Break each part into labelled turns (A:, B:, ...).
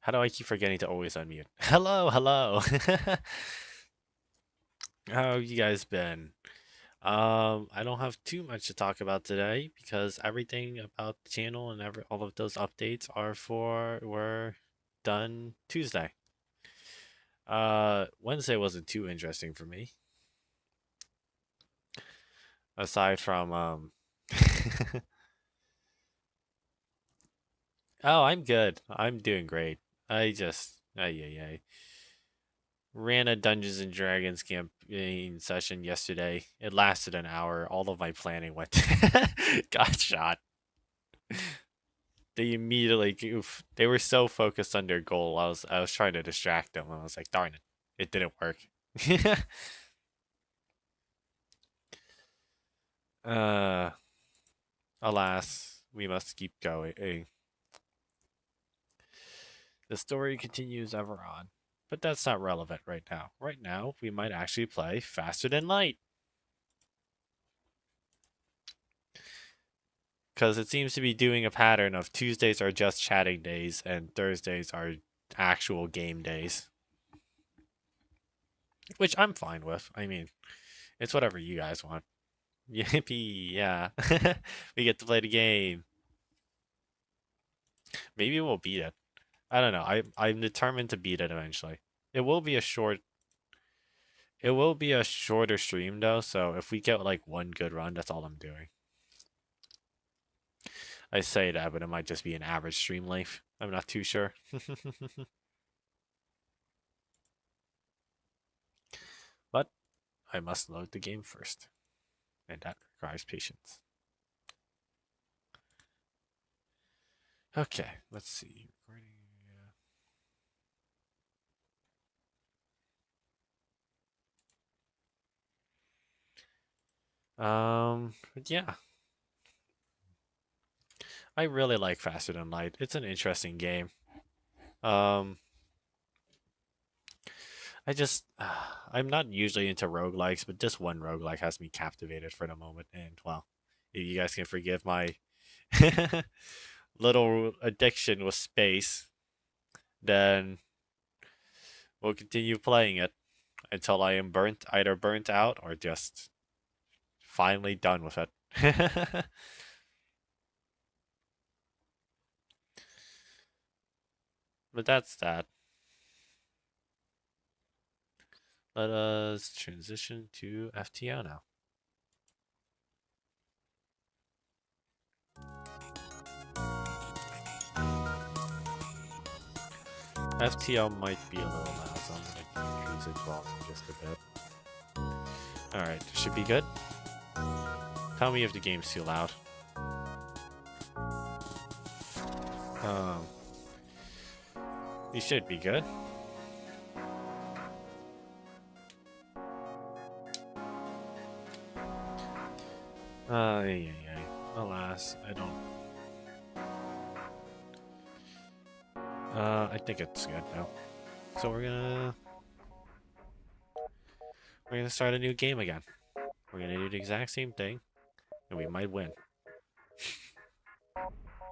A: How do I keep forgetting to always unmute? Hello, hello. How have you guys been? I don't have too much to talk about today because everything about the channel and all of those updates were done Tuesday. Wednesday wasn't too interesting for me, aside from Oh, I'm good. I'm doing great. I just ay ran a Dungeons and Dragons campaign session yesterday. It lasted an hour. All of my planning went got shot. They immediately goof. They were so focused on their goal. I was trying to distract them. I was like, darn it, it didn't work. uh, alas, we must keep going. The story continues ever on, but that's not relevant right now. Right now, we might actually play Faster Than Light. Because it seems to be doing a pattern of Tuesdays are just chatting days and Thursdays are actual game days, which I'm fine with. I mean, it's whatever you guys want. Yippee, yeah. We get to play the game. Maybe we'll beat it. I don't know. I'm determined to beat it eventually. It will be a short it will be a shorter stream though, so if we get like one good run, that's all I'm doing. I say that, but it might just be an average stream length. I'm not too sure. But I must load the game first, and that requires patience. Okay, let's see. Recording. But yeah, I really like Faster Than Light. It's an interesting game. Um, I just, I'm not usually into roguelikes, but this one roguelike has me captivated for the moment. And well, if you guys can forgive my little addiction with space, then we'll continue playing it until I am either burnt out or just finally done with it. But that's that. Let us transition to FTO now. FTL might be a little loud, so I'm gonna increase its volume just a bit. Alright, should be good. Tell me if the game's too loud. Um, you should be good. Yeah. Alas, I don't. I think it's good now. So we're gonna start a new game again. We're gonna do the exact same thing, and we might win,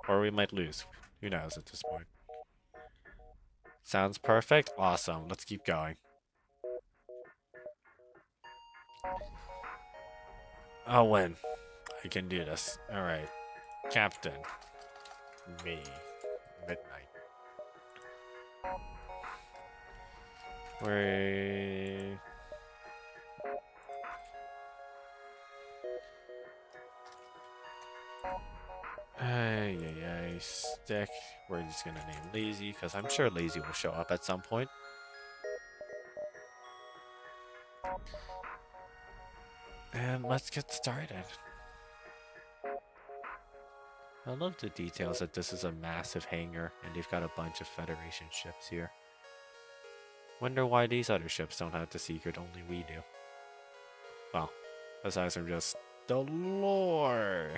A: or we might lose. Who knows at this point? Sounds perfect. Awesome. Let's keep going. I'll win. I can do this. All right, Captain. Me. Midnight. We're stick. We're just gonna name Lazy because I'm sure Lazy will show up at some point. And let's get started. I love the details that this is a massive hangar and they've got a bunch of Federation ships here. Wonder why these other ships don't have the secret, only we do. Well, aside from just the lore.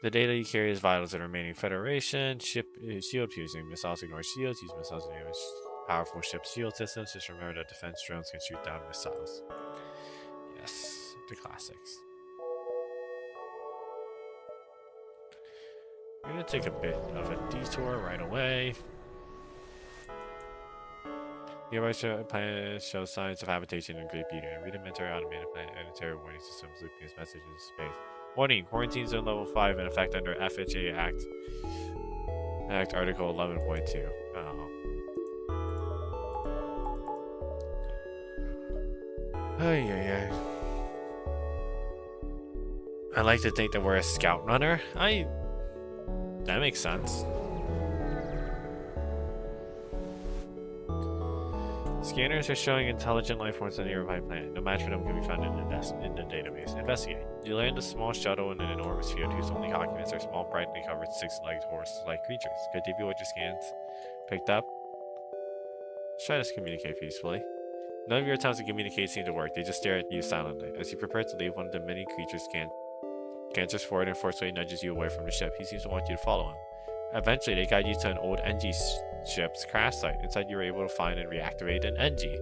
A: The data you carry is vital to the remaining Federation. Ship shield piercing. Missiles ignore shields. Use missiles to damage powerful ship shield systems. Just remember that defense drones can shoot down missiles. Yes, the classics. We're gonna take a bit of a detour right away. Nearby planet shows signs of habitation and great beauty. A rudimentary automated planetary warning system is looping its messages in space. Warning: Quarantine Zone Level 5 in effect under FHA Act Article 11.2. Ay. I like to think that we're a scout runner. That makes sense. Scanners are showing intelligent life forms on the nearby planet. No match for them can be found in the database. Investigate. You land a small shuttle in an enormous field whose only occupants are small, brightly covered, six-legged, horse-like creatures. Could they be what your scans picked up? Let's try to communicate peacefully. None of your attempts to communicate seem to work. They just stare at you silently. As you prepare to leave, one of the many creatures canters forward and forcefully nudges you away from the ship. He seems to want you to follow him. Eventually, they guide you to an old NG ship's crash site. Inside, you were able to find and reactivate an NG.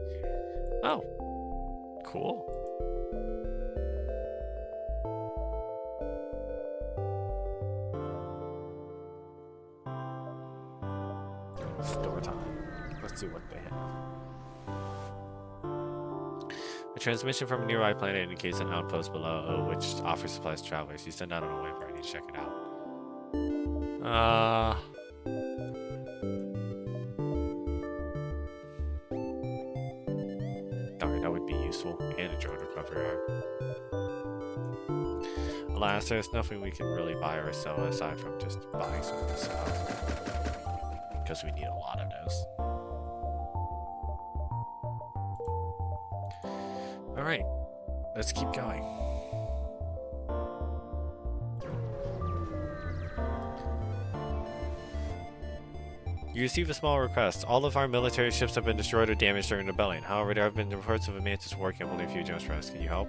A: Oh. Cool. Store time. Let's see what they have. A transmission from a nearby planet indicates an outpost below, which offers supplies to travelers. You send out on a waypoint to check it out. Darn, that would be useful. And a drone recovery arm. Alas, there's nothing we can really buy or sell aside from just buying some of this stuff. Because we need a lot of those. Alright, let's keep going. You receive a small request. All of our military ships have been destroyed or damaged during the rebellion. However, there have been reports of a mantis war camp holding a few gems for us. Can you help?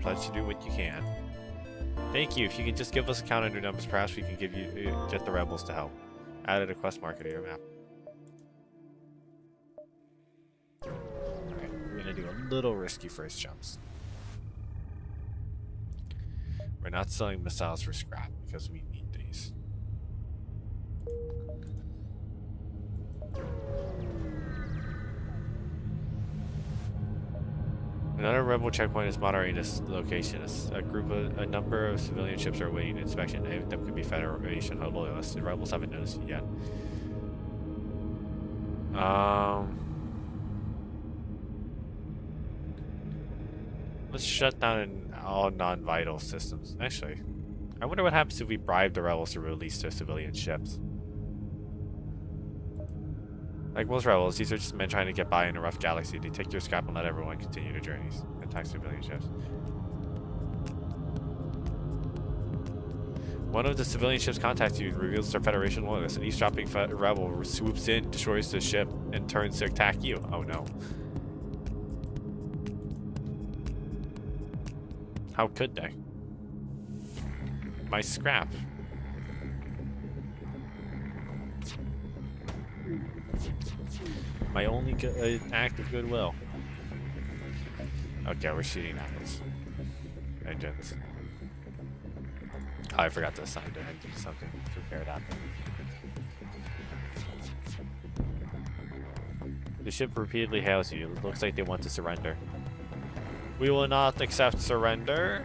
A: Pledge to do what you can. Thank you. If you can just give us a count on your numbers, perhaps we can get the rebels to help. Added a quest marker to your map. Alright, we're gonna do a little risky first jumps. We're not selling missiles for scrap because we need these. Another rebel checkpoint is monitoring this location. A number of civilian ships are awaiting inspection. Any of them could be Federation loyalists. The rebels haven't noticed it yet. Let's shut down all non-vital systems. Actually, I wonder what happens if we bribe the rebels to release their civilian ships. Like most rebels, these are just men trying to get by in a rough galaxy. They take your scrap and let everyone continue their journeys. Attack civilian ships. One of the civilian ships contacts you and reveals their Federation loyalists. An eavesdropping rebel swoops in, destroys the ship, and turns to attack you. Oh no. How could they? My scrap. My only act of goodwill. Okay, we're shooting at its engines. Oh, I forgot to assign the engine something to repair that. The ship repeatedly hails you. It looks like they want to surrender. We will not accept surrender.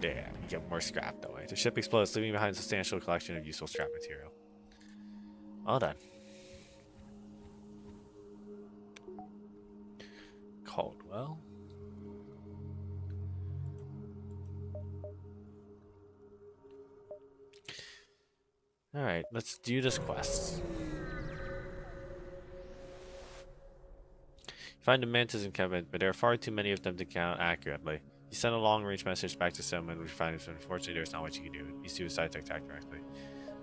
A: Yeah, we get more scrap that way. The ship explodes, leaving behind a substantial collection of useful scrap material. Well done. Caldwell. Alright, let's do this quest. Find the mantis encampment, but there are far too many of them to count accurately. You send a long-range message back to someone which finds unfortunately there's not much you can do. These suicides attack directly.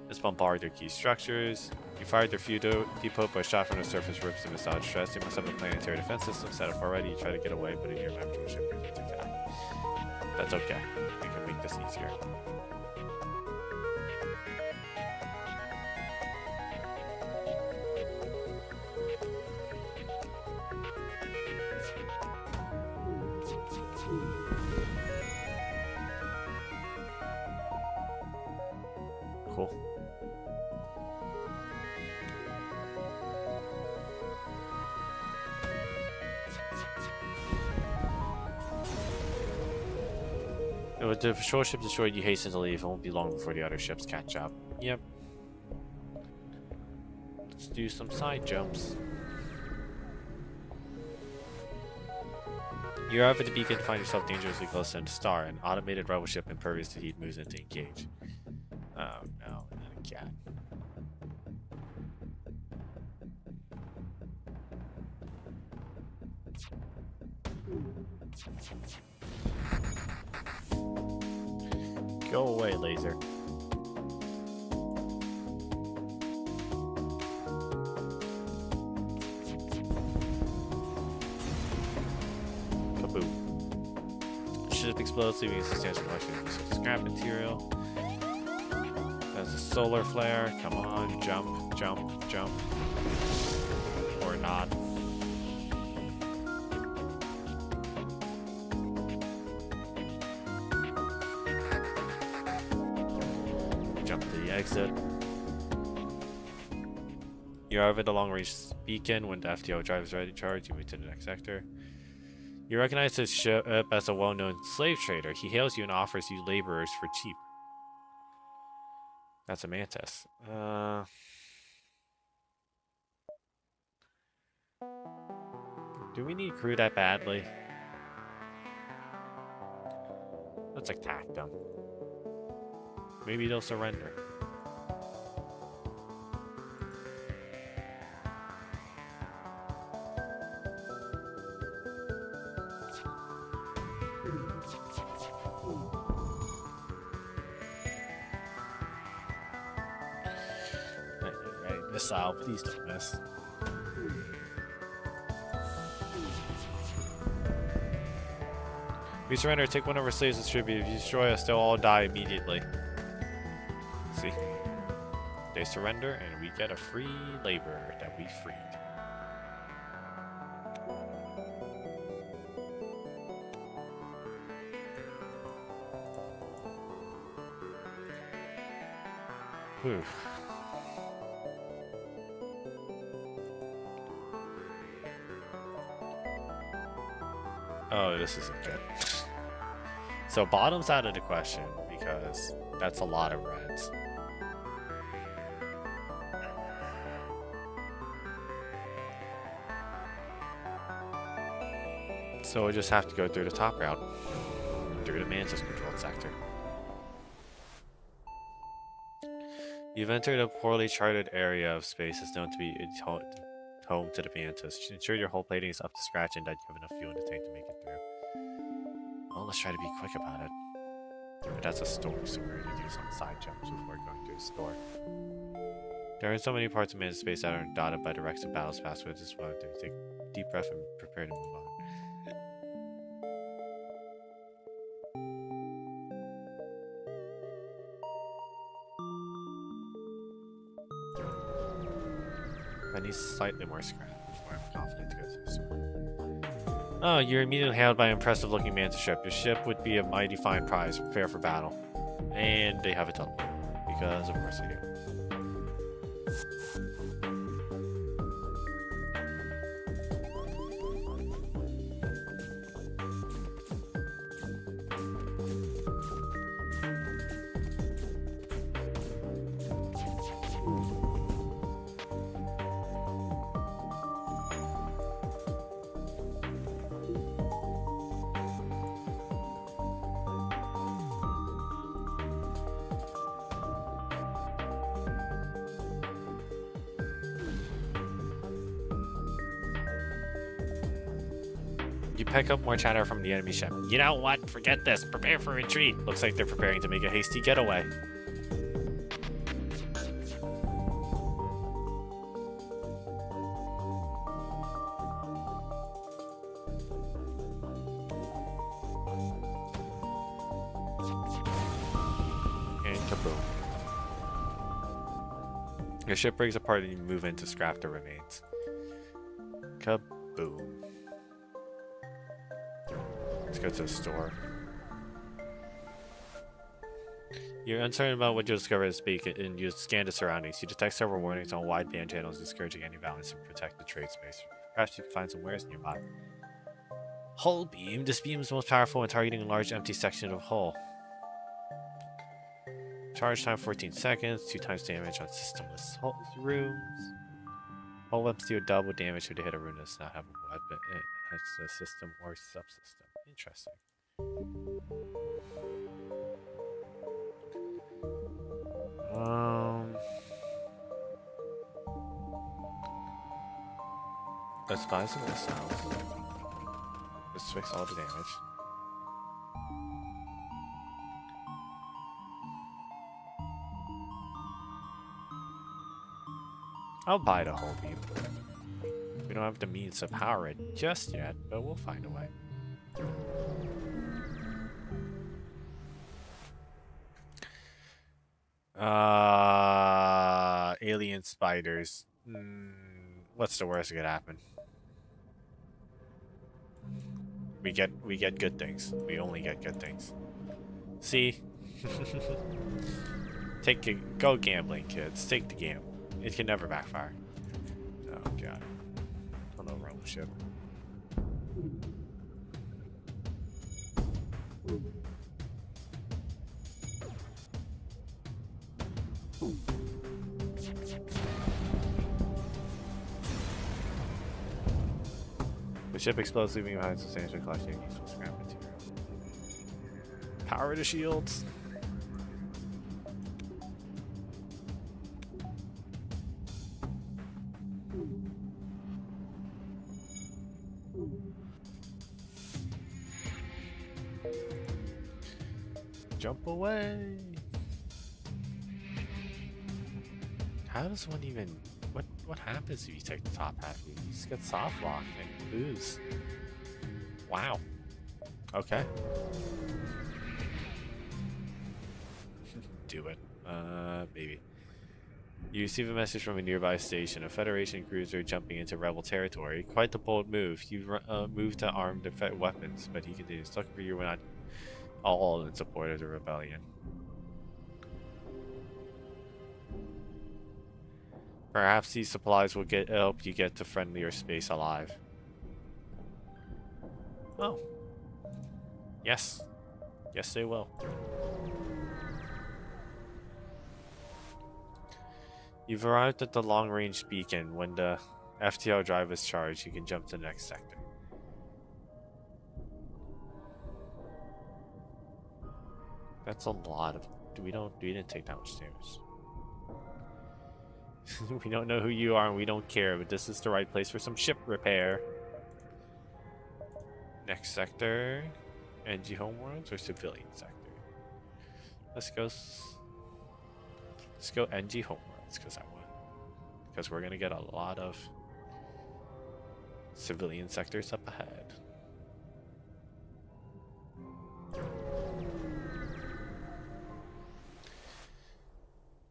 A: Let's bombard their key structures. You fired their few depot, but a shot from the surface rips them without stress. They must have a planetary defense system set up already. You try to get away, but a nearby patrol ship brings to attack. That's okay. We can make this easier. With the patrol ship destroyed, you hasten to leave. It won't be long before the other ships catch up. Yep. Let's do some side jumps. You arrive at the beacon to find yourself dangerously close to the star. An automated rebel ship impervious to heat moves in to engage. Oh no, not again. Go away, laser. Kaboom. Ship explodes, leaving a substantial collection of scrap material. That's a solar flare. Come on, jump, jump, jump. Or not. Jump to the exit. You arrive at the long-range beacon. When the FTO drive is ready to charge, you move to the next sector. You recognize this ship as a well-known slave trader. He hails you and offers you laborers for cheap. That's a mantis. Do we need crew that badly? Let's attack them. Maybe they'll surrender. Right, missile, please don't miss. We surrender, take one of our slaves as tribute. If you destroy us, they'll all die immediately. See? They surrender, and we get a free laborer that we freed. Whew. Oh, this isn't good. So bottom's out of the question because that's a lot of reds. So we just have to go through the top route, through the Mantis controlled sector. You've entered a poorly charted area of space that's known to be home to the Mantis. Ensure your hull plating is up to scratch and that you have enough fuel in the tank to make it through. Well, let's try to be quick about it. But that's a store, so we're going to do some side jumps before going through the store. There are so many parts of Mantis space that are dotted by directs and battles past with this one. Take a deep breath and prepare to move on. I need slightly more scrap before I'm confident to go through the store. Oh, you're immediately hailed by an impressive looking Mantis ship. Your ship would be a mighty fine prize. Prepare for battle. And they have a teleporter. Because of course they do. You pick up more chatter from the enemy ship. You know what? Forget this. Prepare for retreat. Looks like they're preparing to make a hasty getaway. And kaboom. Your ship breaks apart and you move in to scrap the remains. Kaboom. Let's go to the store. You're uncertain about what you'll discover at this beacon, and you scan the surroundings. You detect several warnings on wideband channels discouraging any violence to protect the trade space. Perhaps you can find some wares nearby. Hull beam. This beam is most powerful when targeting a large empty section of hull. Charge time 14 seconds, 2 times damage on systemless rooms. All weapons deal double damage if they hit a rune that does not have a weapon. It has a system or subsystem. Interesting. Let's buy some missiles. Let's fix all the damage. I'll buy the whole beam. We don't have the means to power it just yet, but we'll find a way. Alien spiders. What's the worst that could happen? We get good things. We only get good things. See? Go gambling, kids. Take the gamble. It can never backfire. Oh god. Oh no, wrong ship. The ship explodes, leaving behind substantial collection of useful scrap material. Power the shields. Jump away. How does one even... What happens if you take the top half? You just get soft locked and lose. Wow. Okay. Do it. Maybe. You receive a message from a nearby station. A Federation cruiser jumping into rebel territory. Quite the bold move. You move to arm the weapons, but he continues. Looking for you when not all in support of the rebellion. Perhaps these supplies will help you get to friendlier space alive. Oh. Yes. Yes, they will. You've arrived at the long-range beacon. When the FTL drive is charged, you can jump to the next sector. That's a lot of... We didn't take that much damage. We don't know who you are and we don't care, but this is the right place for some ship repair. Next sector. NG homeworlds or civilian sector? Let's go NG homeworlds because we're gonna get a lot of civilian sectors up ahead.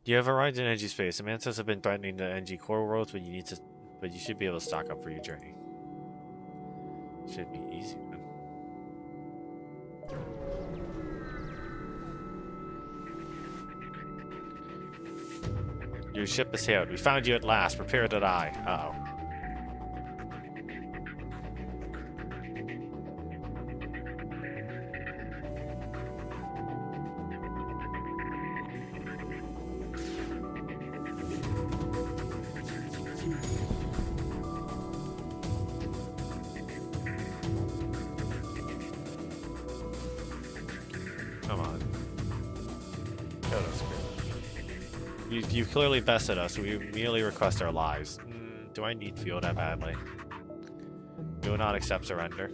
A: You have arrived in NG space. The Mantis have been threatening the NG core worlds, but you should be able to stock up for your journey. Should be easy, man. Your ship is here. We found you at last. Prepare to die. Uh-oh. Come on. Show us. You've clearly bested us. We merely request our lives. Do I need fuel that badly? We will not accept surrender.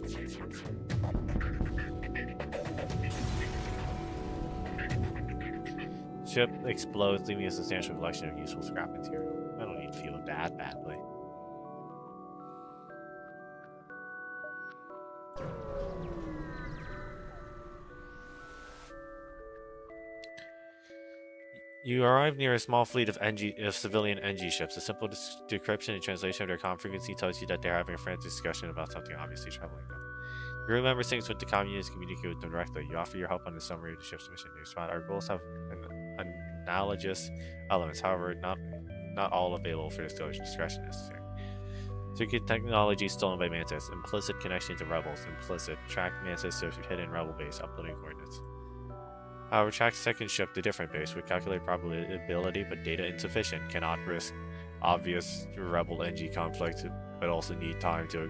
A: Ship explodes, leaving a substantial collection of useful scrap material. I don't need fuel that badly. You arrive near a small fleet of civilian NG ships. A simple description and translation of their comm frequency tells you that they're having a frantic discussion about something obviously troubling them. You remember things with the communists, communicate with them directly. You offer your help on the summary of the ship's mission. You respond, our goals have analogous elements, however, not all available for disclosure. Discretion necessary. Secret technology stolen by Mantis. Implicit connection to rebels. Implicit. Track Mantis to hidden rebel base. Uploading coordinates. However, track second ship to different base would calculate probability, but data insufficient. Cannot risk obvious rebel NG conflict, but also need time to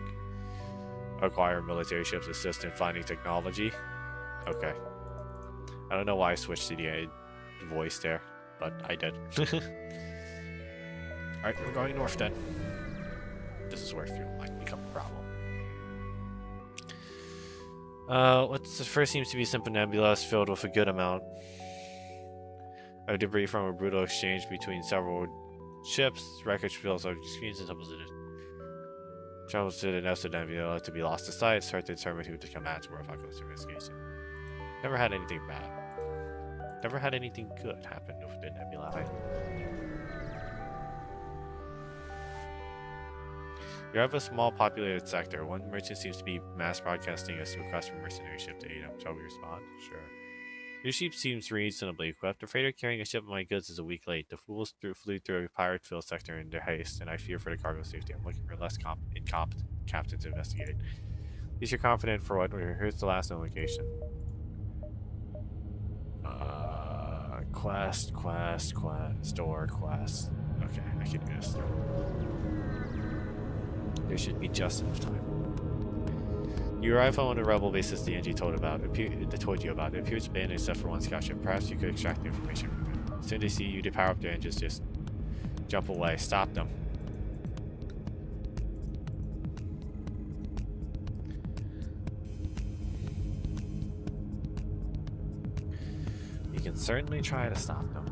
A: acquire military ships, assist in finding technology. Okay. I don't know why I switched to the voice there, but I did. Alright, we're going north then. This is where fuel might become a problem. What's the first seems to be simple nebula filled with a good amount of debris from a brutal exchange between several ships. Wreckage spills over screens and tumbles in it. Travels to the nest of nebula to be lost to sight. Start to determine who to combat more focus investigation. Never had anything bad. Never had anything good happen with the nebula. You have a small populated sector. One merchant seems to be mass broadcasting a request from mercenary ship to aid him. Shall we respond? Sure. Your ship seems reasonably equipped. The freighter carrying a ship of my goods is a week late. The fools flew through a pirate-filled sector in their haste, and I fear for the cargo safety. I'm looking for less incompetent captain to investigate. At least you're confident for what? Here's the last known location. Quest, store, quest. Okay, I can do this. There should be just enough time. You arrive on one of the rebel bases the NG told you about. It appears to be an except for one scout ship. Perhaps you could extract the information from it. As soon as they see you, they power up their engines. Just jump away. Stop them. You can certainly try to stop them.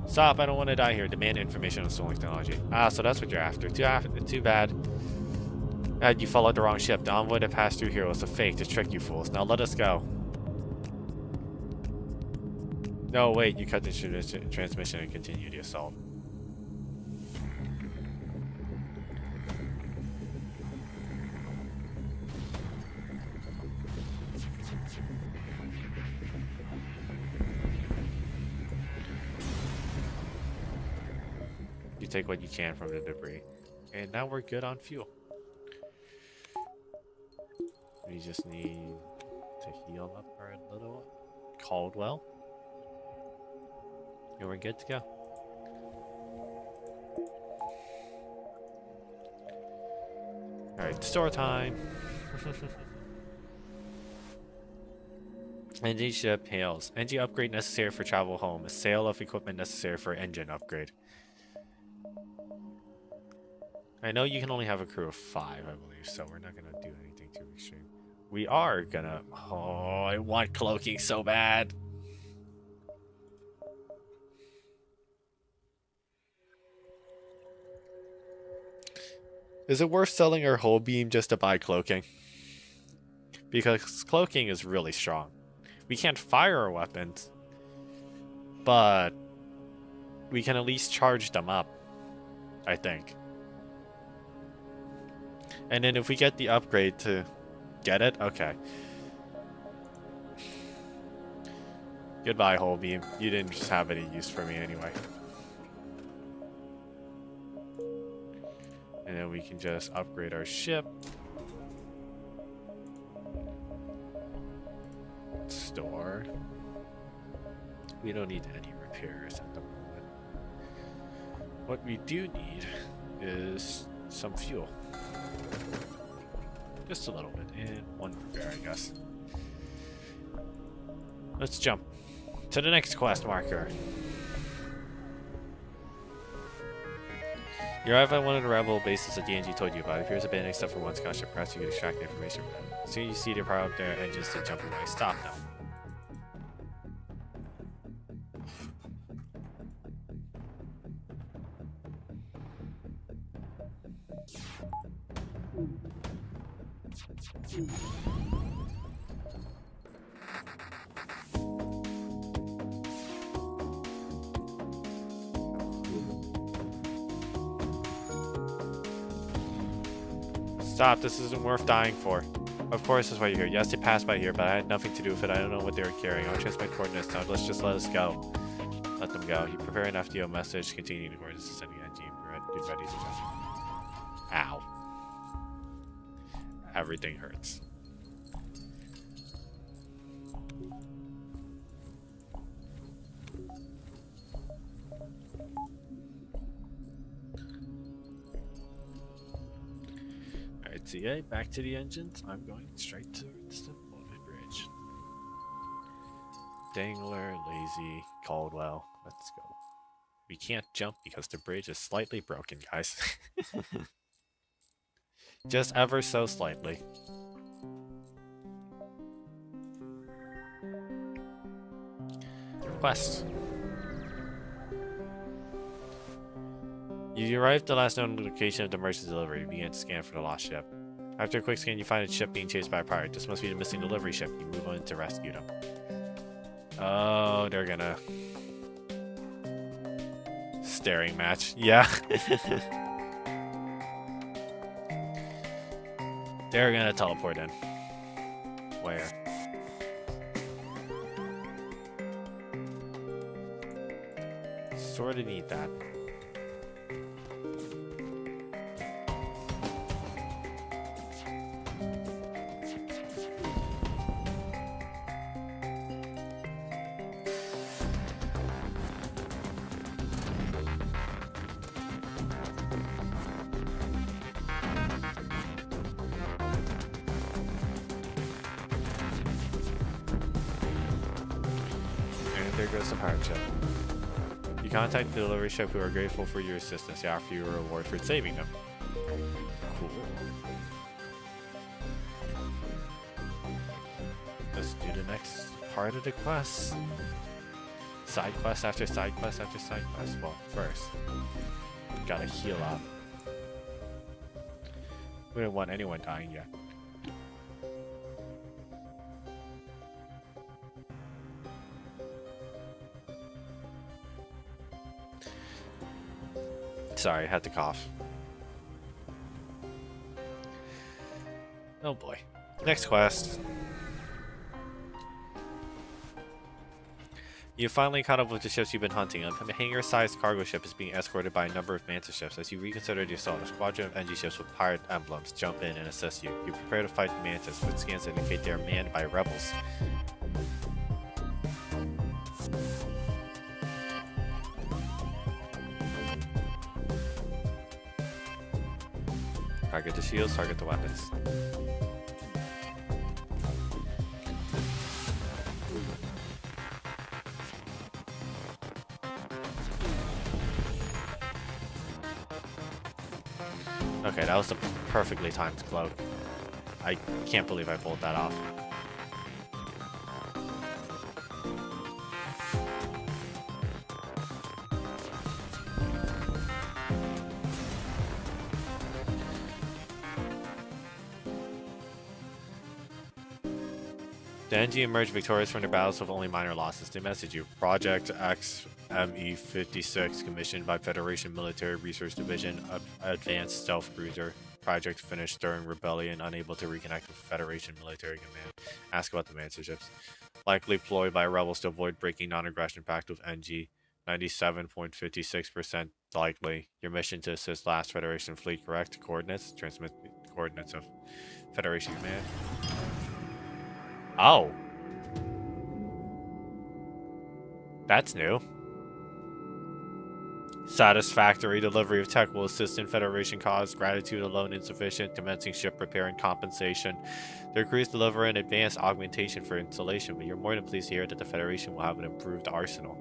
A: Stop, I don't want to die here. Demand information on stolen technology. Ah, so that's what you're after. Too bad. You followed the wrong ship. The envoy that passed through here was a fake to trick you fools. Now let us go. No, wait, you cut the transmission and continue the assault. You take what you can from the debris. And now we're good on fuel. We just need to heal up our little Caldwell. And we're good to go. Alright, store time. NG ship hails. NG upgrade necessary for travel home. A sale of equipment necessary for engine upgrade. I know you can only have a crew of 5, I believe, so we're not gonna do anything too extreme. We are gonna... Oh, I want cloaking so bad. Is it worth selling our whole beam just to buy cloaking? Because cloaking is really strong. We can't fire our weapons, but we can at least charge them up, I think. And then if we get the upgrade to get it, okay. Goodbye, whole beam. You didn't just have any use for me anyway. And then we can just upgrade our ship. Store. We don't need any repairs at the moment. What we do need is some fuel. Just a little bit, and one repair, I guess. Let's jump to the next quest marker. You arrive at one of the rebel bases that DNG told you about. It appears abandoned except for one scout ship. Perhaps you can extract the information from them. As soon as you see they power up their engines to jump away. Stop now. Stop, this isn't worth dying for. Of course, that's why you're here. Yes, they passed by here, but I had nothing to do with it. I don't know what they were carrying. I'll transmit coordinates now. Let's just let us go. Let them go. You prepare an FDO message containing the coordinates to sending NG. Get ready to jump. Ow. Everything hurts. Alright, so yeah, back to the engines. I'm going straight towards the bridge. Dangler, Lazy, Caldwell. Let's go. We can't jump because the bridge is slightly broken, guys. Just ever so slightly. Quest. You arrived at the last known location of the merchant's delivery. You begin to scan for the lost ship. After a quick scan, you find a ship being chased by a pirate. This must be the missing delivery ship. You move on to rescue them. Oh, they're gonna... Staring match. Yeah. They're gonna teleport in. Where? Sorta need that. There goes the pirate ship. You contact the delivery ship who are grateful for your assistance. They offer you a reward for saving them. Cool. Let's do the next part of the quest. Side quest after side quest after side quest. Well, first, gotta heal up. We don't want anyone dying yet. Sorry, I had to cough. Oh boy. Next quest. You finally caught up with the ships you've been hunting. A hangar-sized cargo ship is being escorted by a number of Manta ships. As you reconsider your assault, a squadron of NG ships with pirate emblems jump in and assist you. You prepare to fight the Mantas, but scans indicate they are manned by rebels. Target the shields, target the weapons. Okay, that was a perfectly timed cloak. I can't believe I pulled that off. The NG emerged victorious from their battles with only minor losses. They message you. Project XME-56, commissioned by Federation Military Research Division, advanced stealth cruiser. Project finished during rebellion, unable to reconnect with Federation Military Command. Ask about the Manta ships. Likely ployed by rebels to avoid breaking non-aggression pact with NG. 97.56% likely. Your mission to assist last Federation fleet, correct? Coordinates? Transmit coordinates of Federation Command. Oh. That's new. Satisfactory delivery of tech will assist in Federation cause. Gratitude alone insufficient. Commencing ship repair and compensation. Their crews deliver an advanced augmentation for installation, but you're more than pleased to hear that the Federation will have an improved arsenal.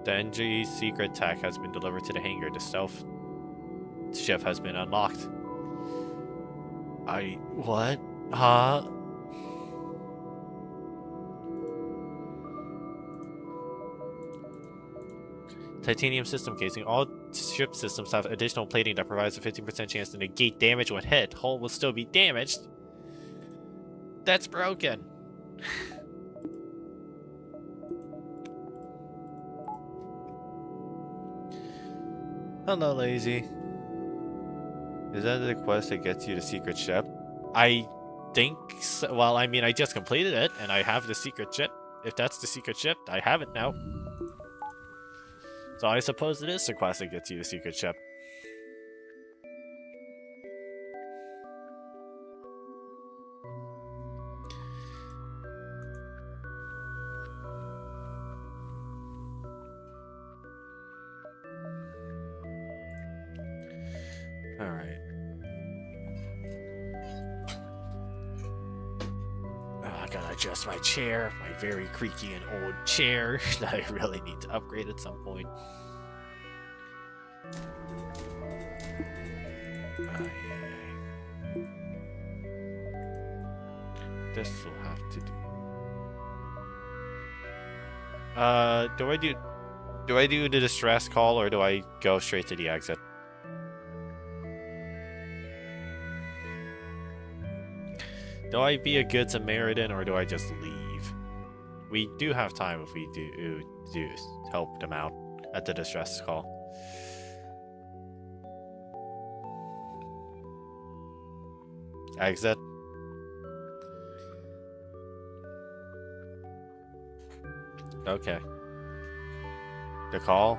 A: The NG secret tech has been delivered to the hangar. The stealth ship has been unlocked. What? Huh? Titanium system casing. All ship systems have additional plating that provides a 15% chance to negate damage when hit. Hull will still be damaged. That's broken. Hello, Lazy. Is that the quest that gets you the secret ship? I think so. Well, I mean, I just completed it, and I have the secret ship. If that's the secret ship, I have it now. So I suppose it is the quest that gets you the secret ship. Alright. adjust my chair, my very creaky and old chair that I really need to upgrade at some point. This will have to do. Do I do the distress call or do I go straight to the exit? Do I be a good Samaritan or do I just leave? We do have time if we do help them out at the distress call. Exit. Okay. The call?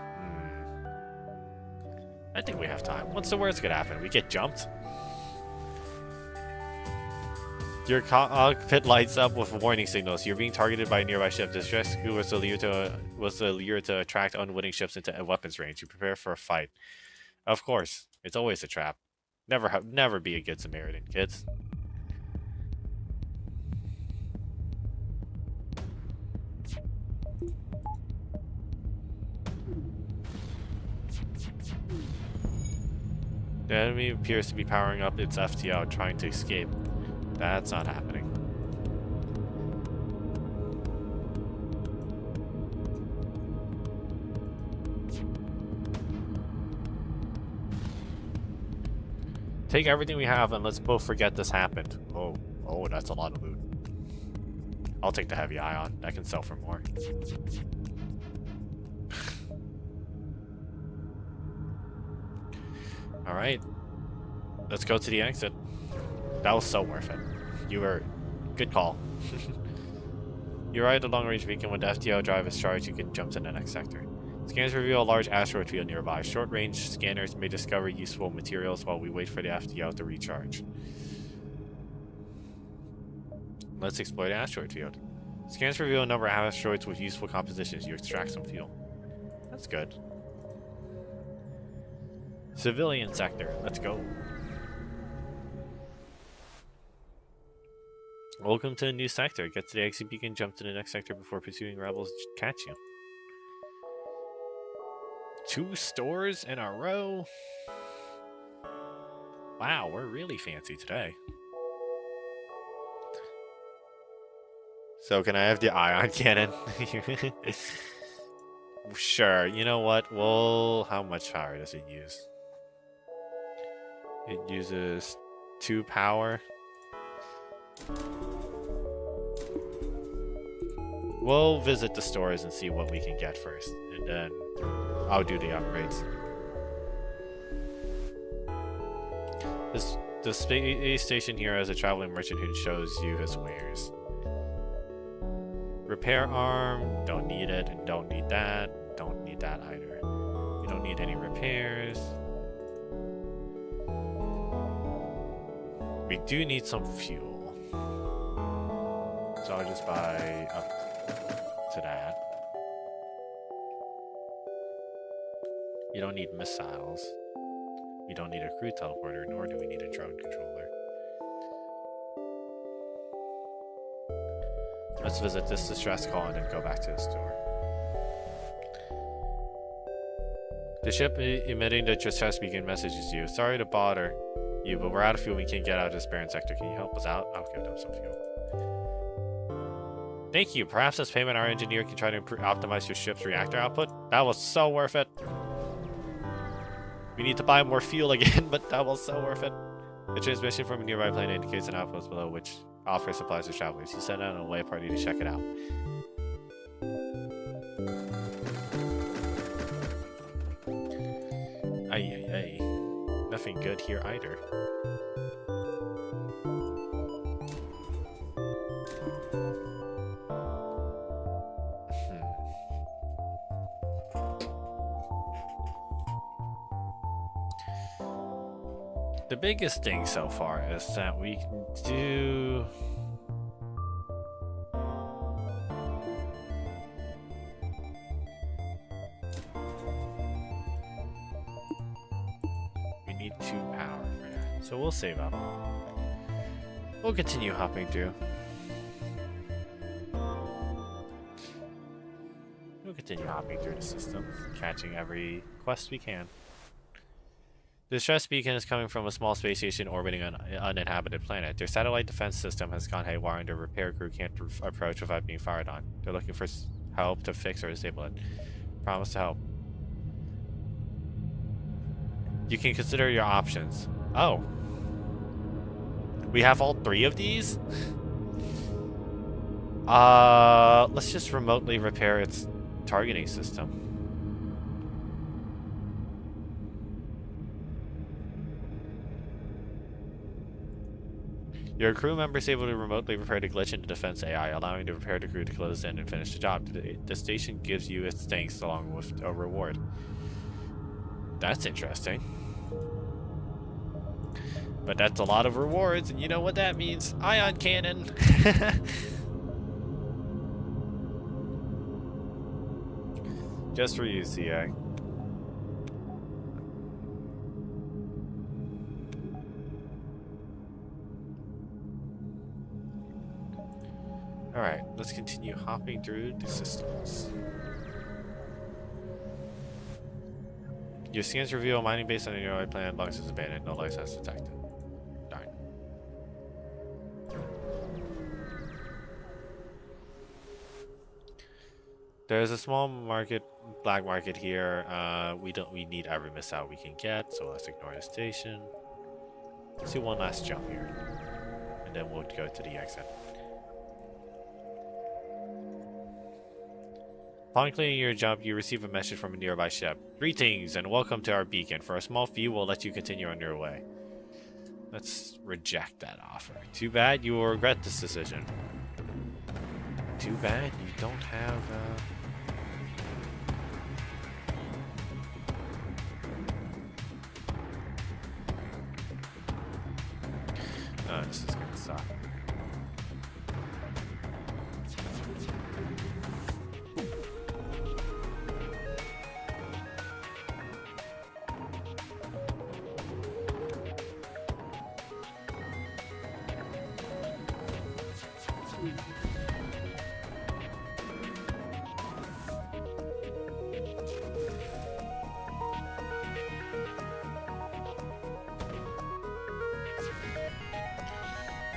A: I think we have time. What's the worst that could happen? We get jumped? Your cockpit lights up with warning signals. You're being targeted by a nearby ship. Distress crew was the lure to attract unwitting ships into a weapons range. You prepare for a fight. Of course. It's always a trap. Never be a good Samaritan, kids. The enemy appears to be powering up its FTO, trying to escape. That's not happening. Take everything we have and let's both forget this happened. Oh, that's a lot of loot. I'll take the heavy ion. I can sell for more. Alright. Let's go to the exit. That was so worth it. You were... Good call. You ride the long-range beacon. When the FTO drive is charged, you can jump to the next sector. Scans reveal a large asteroid field nearby. Short-range scanners may discover useful materials while we wait for the FTO to recharge. Let's explore the asteroid field. Scans reveal a number of asteroids with useful compositions. You extract some fuel. That's good. Civilian sector. Let's go. Welcome to a new sector. Get to the exit beacon, jump to the next sector before pursuing rebels catch you. 2 stores in a row. Wow, we're really fancy today. So can I have the ion cannon? Sure, you know what? Well, how much power does it use? It uses 2 power. We'll visit the stores and see what we can get first, and then I'll do the upgrades. The space station here has a traveling merchant who shows you his wares. Repair arm, don't need it, and don't need that. Don't need that either. You don't need any repairs. We do need some fuel. So I'll just buy up to that. You don't need missiles. We don't need a crew teleporter, nor do we need a drone controller. Let's visit this distress call and then go back to the store. The ship emitting the distress beacon messages you. Sorry to bother you, but we're out of fuel. We can't get out of this barren sector. Can you help us out? I'll give them some fuel. Thank you. Perhaps as payment, our engineer can try to optimize your ship's reactor output. That was so worth it. We need to buy more fuel again, but that was so worth it. The transmission from a nearby plane indicates an outpost below which offers supplies to travelers. You send out an away party to check it out. Ay. Nothing good here either. The biggest thing so far is that we can do... We need 2 power for that, so we'll save up. We'll continue hopping through. continue hopping through the system, catching every quest we can. The distress beacon is coming from a small space station orbiting an uninhabited planet. Their satellite defense system has gone haywire and their repair crew can't approach without being fired on. They're looking for help to fix or disable it. Promise to help. You can consider your options. Oh. We have all 3 of these? Let's just remotely repair its targeting system. Your crew member is able to remotely repair the glitch in the defense AI, allowing the repair crew to close in and finish the job. The station gives you its thanks along with a reward. That's interesting. But that's a lot of rewards, and you know what that means. Ion cannon! Just for you, CA. Alright, let's continue hopping through the systems. Your scans reveal a mining base on a nearby planet. Logs is abandoned. No license detected. Darn. There's a small black market here. We need every missile we can get, so let's ignore the station. Let's do one last jump here, and then we'll go to the exit. Upon completing your jump, you receive a message from a nearby ship. Greetings and welcome to our beacon. For a small fee, we'll let you continue on your way. Let's reject that offer. Too bad you will regret this decision. Too bad you don't have, Oh, this is gonna suck.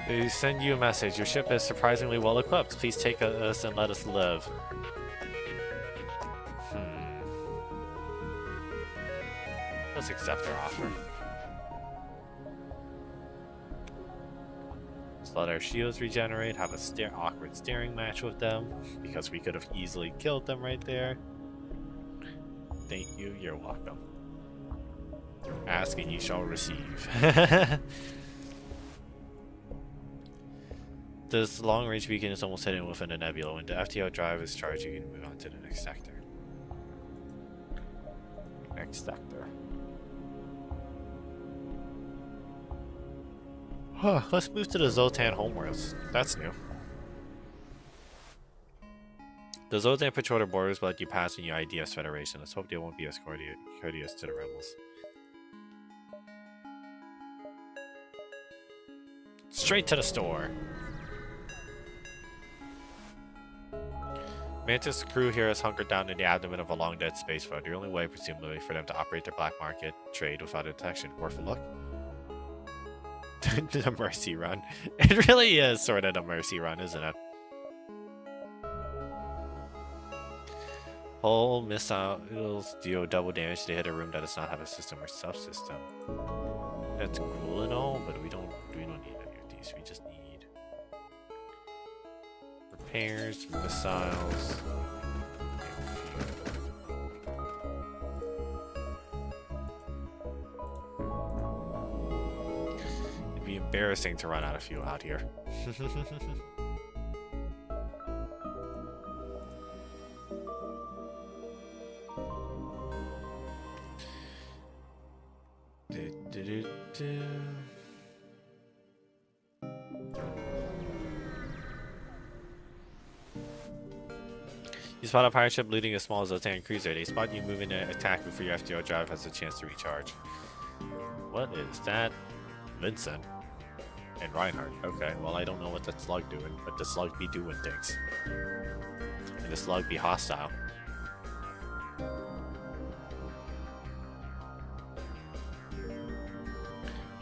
A: They send you a message. Your ship is surprisingly well equipped. Please take us and let us live. Let's accept their offer. Let's let our shields regenerate, have a awkward staring match with them, because we could have easily killed them right there. Thank you, you're welcome. Ask and you shall receive. This long-range beacon is almost hidden within a nebula. When the FTL drive is charged, you can move on to the next sector. Next sector. Huh, let's move to the Zoltan homeworlds. That's new. The Zoltan patrol their borders will let you pass in your IDS Federation. Let's hope they won't be as courteous to the rebels. Straight to the store. Mantis' crew here is hunkered down in the abdomen of a long-dead space phone. The only way, presumably, for them to operate their black market trade without detection. Worth a look? The mercy run. It really is sort of the mercy run, isn't it? Whole missiles deal double damage to hit a room that does not have a system or subsystem. That's cool and all, but we don't need any of these. We just need repairs, missiles. It'd be embarrassing to run out of fuel out here. You spot a pirate ship looting a small Zoltan cruiser. They spot you moving to attack before your FTO drive has a chance to recharge. What is that? Vincent and Reinhardt. Okay, well I don't know what the slug doing, but the slug be doing things. And the slug be hostile.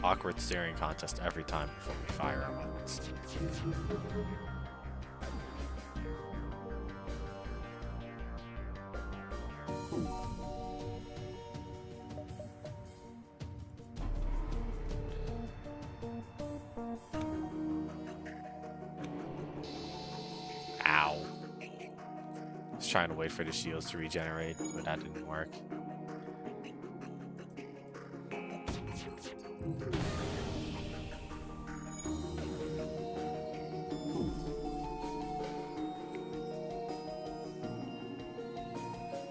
A: awkward staring contest every time before we fire our weapons. Ow. I was trying to wait for the shields to regenerate, but that didn't work.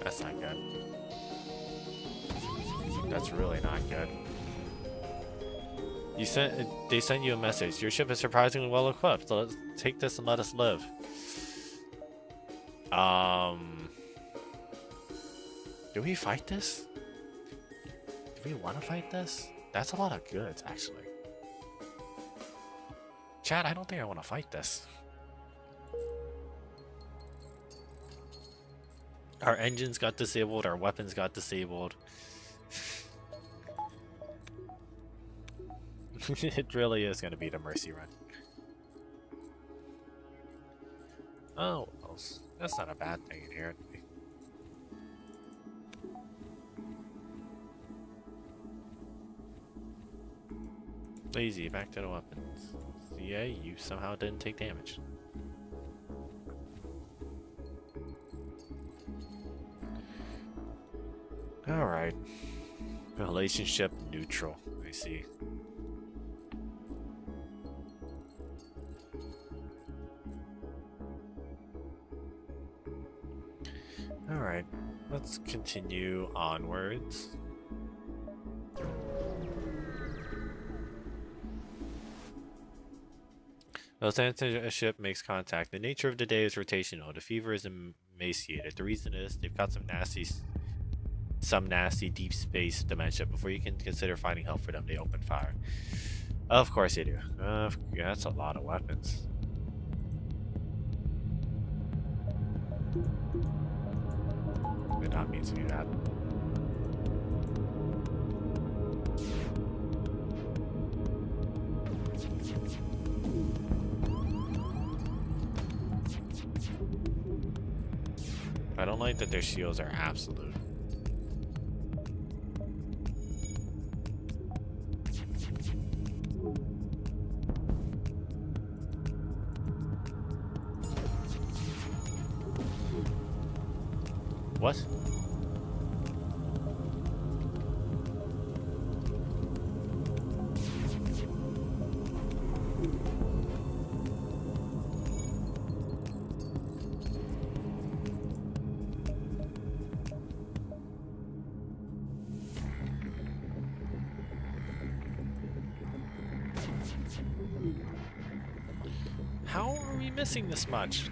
A: That's not good. That's really not good. They sent you a message. Your ship is surprisingly well equipped. So let's take this and let us live. Do we fight this? Do we want to fight this? That's a lot of goods, actually. Chat, I don't think I want to fight this. Our engines got disabled, our weapons got disabled. It really is going to be the mercy run. Oh, well, that's not a bad thing in here. Lazy, back to the weapons. Yeah, you somehow didn't take damage. Alright. Relationship neutral, I see. Alright, let's continue onwards. As a ship makes contact, the nature of the day is rotational. The fever is emaciated. The reason is they've got some nasty deep space dementia. Before you can consider finding help for them, they open fire. Of course they do. Yeah, that's a lot of weapons. Did not mean to do that. I don't like that their shields are absolute. What? How are we missing this much?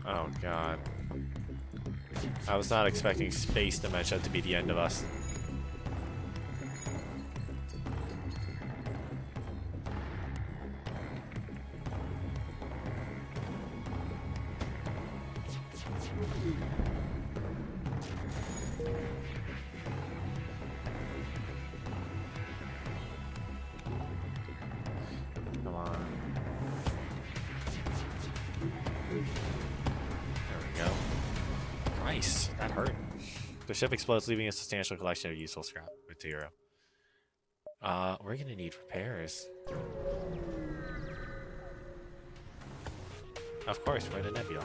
A: Oh god. I was not expecting space dementia to be the end of us. Come on. There we go. Nice. That hurt. The ship explodes, leaving a substantial collection of useful scrap material. We're gonna need repairs. Of course, we're in the nebula.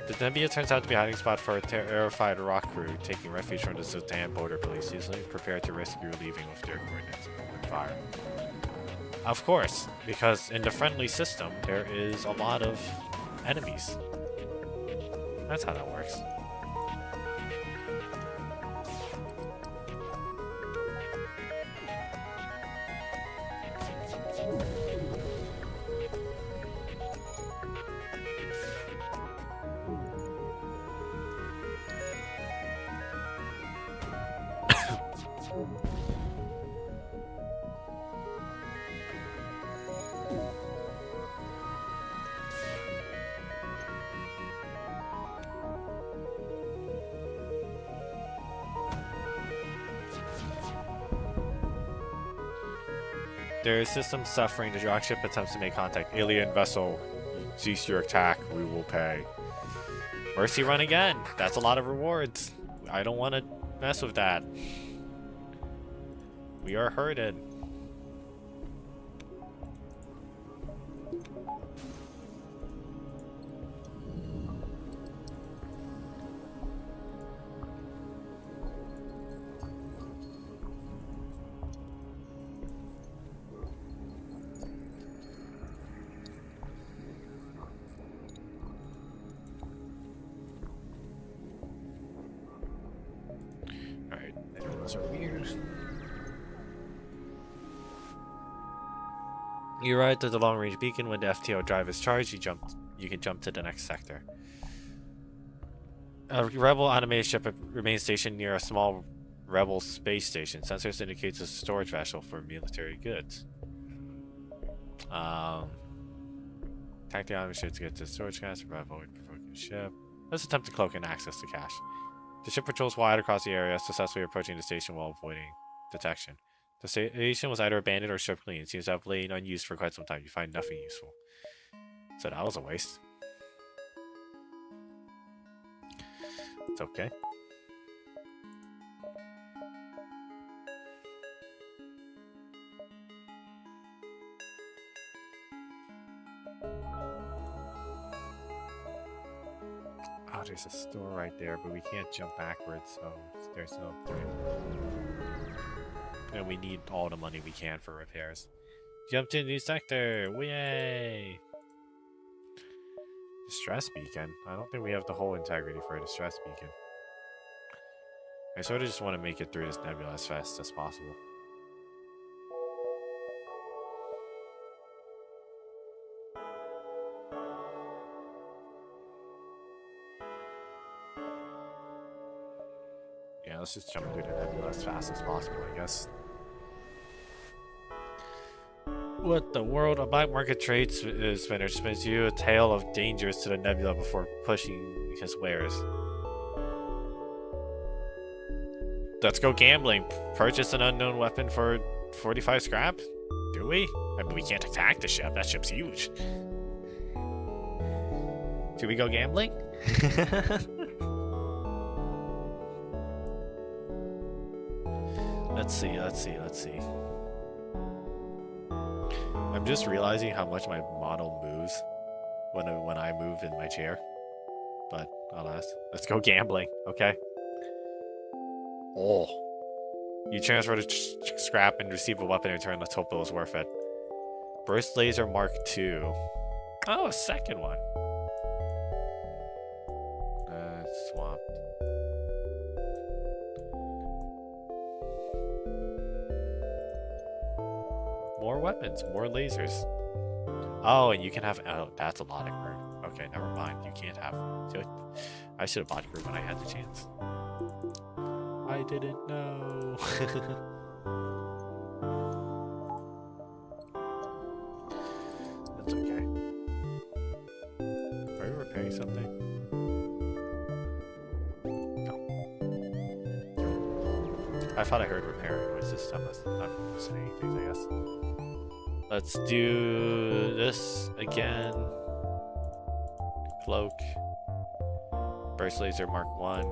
A: The nebula turns out to be a hiding spot for a terrified rock crew taking refuge from the Sultan border police, usually prepared to risk relieving with their coordinates and fire. Of course, because in the friendly system, there is a lot of enemies. That's how that works. Their system suffering. The dropship attempts to make contact. Alien vessel. Cease your attack. We will pay. Mercy run again. That's a lot of rewards. I don't want to mess with that. We are hurted. You arrived at the long-range beacon. When the FTO drive is charged, you can jump to the next sector. A rebel animated ship remains stationed near a small rebel space station. Sensors indicates a storage vessel for military goods. Attack the animated ship to get to the storage cache. Avoid provoking the ship. Let's attempt to cloak and access the cache. The ship patrols wide across the area, successfully approaching the station while avoiding detection. The station was either abandoned or stripped clean. It seems to have lain unused for quite some time. You find nothing useful. So that was a waste. It's okay. Oh, there's a store right there, but we can't jump backwards, so there's no point. And we need all the money we can for repairs. Jump to a new sector! Yay! Distress beacon? I don't think we have the whole integrity for a distress beacon. I sort of just want to make it through this nebula as fast as possible. Yeah, let's just jump through the nebula as fast as possible, I guess. What the world? A black market trade spinner spins you a tale of dangers to the nebula before pushing his wares. Let's go gambling. Purchase an unknown weapon for 45 scrap? Do we? I mean, we can't attack the ship. That ship's huge. Do we go gambling? Let's see. I'm just realizing how much my model moves when I move in my chair. But alas, let's go gambling, okay? Oh. You transfer the scrap and receive a weapon in return. Let's hope it was worth it. Burst laser Mark II. Oh, a second one. Swap. More weapons, more lasers. Oh, and you can have. Oh, that's a lot of crew. Okay, never mind. You can't have. I should have bought crew when I had the chance. I didn't know. That's okay. Are you repairing something? No. I thought I heard repairing. What's this? I'm listening to things, I guess. Let's do this again. Cloak. Burst laser Mark 1.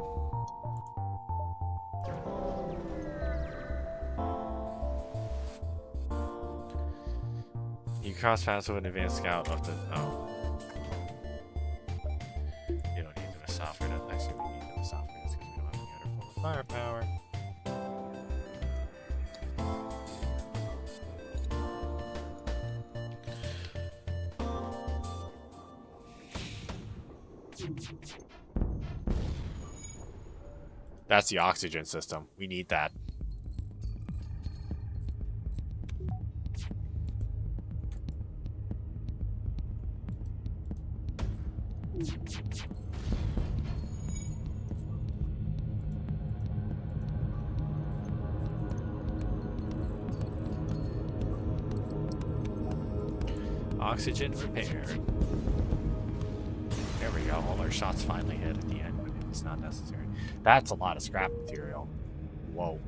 A: You cross paths with an advanced scout of the. Oh. You don't need the software. That's actually we need the software. That's because we don't have any other form of firepower. That's the oxygen system. We need that. Oxygen repaired. There we go. All our shots finally hit at the end when it's not necessary. That's a lot of scrap material. Whoa.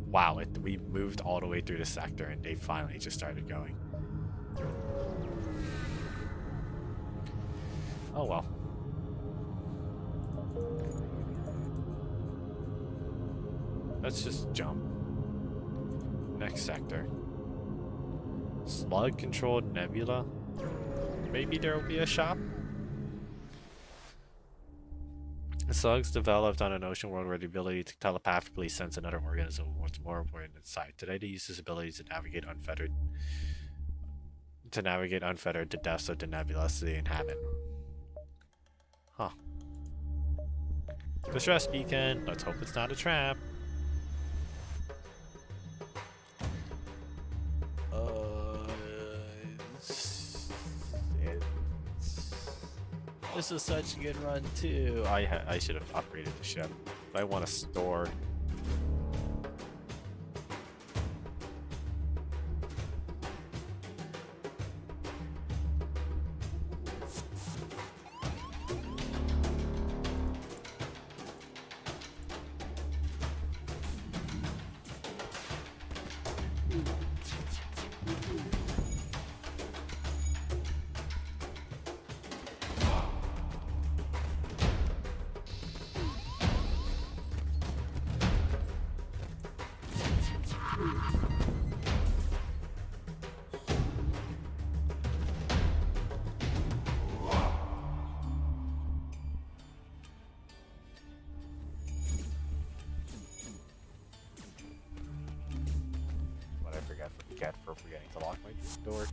A: Wow, we moved all the way through the sector and they finally just started going. Oh well. Let's just jump. Next sector. Slug-controlled nebula? Maybe there will be a shop? Slugs developed on an ocean world where the ability to telepathically sense another organism was more important than sight. Today they use this ability to navigate unfettered the depths of the nebulas they inhabit. Huh. Distress beacon. Let's hope it's not a trap. This is such a good run too. I should have upgraded the ship. But I want to store. For forgetting to lock my door.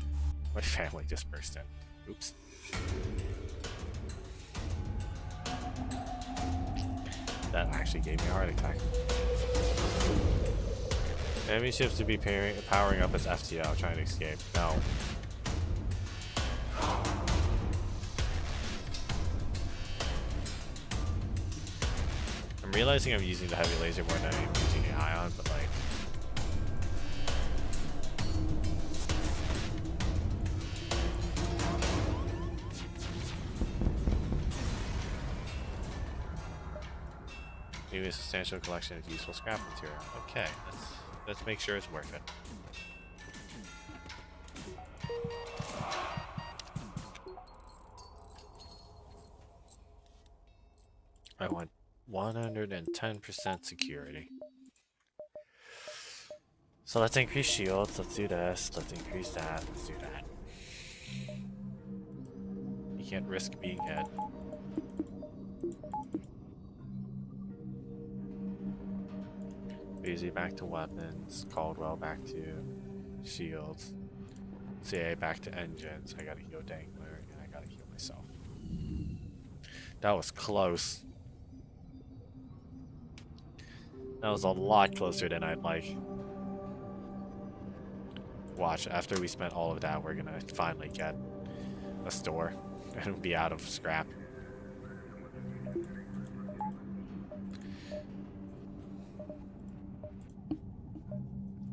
A: My family just burst in. Oops. That actually gave me a heart attack. Enemy ships to be powering up its FTL, trying to escape. No. I'm realizing I'm using the heavy laser more than I'm using the ion, but like. A substantial collection of useful scrap material. Okay, let's make sure it's worth it. I want 110% security. So let's increase shields. Let's do this. Let's increase that. Let's do that. You can't risk being hit. Easy back to weapons, Caldwell back to shields, CA back to engines. I gotta heal Dangler and I gotta heal myself. That was close. That was a lot closer than I'd like. Watch, after we spent all of that, we're gonna finally get a store and be out of scrap.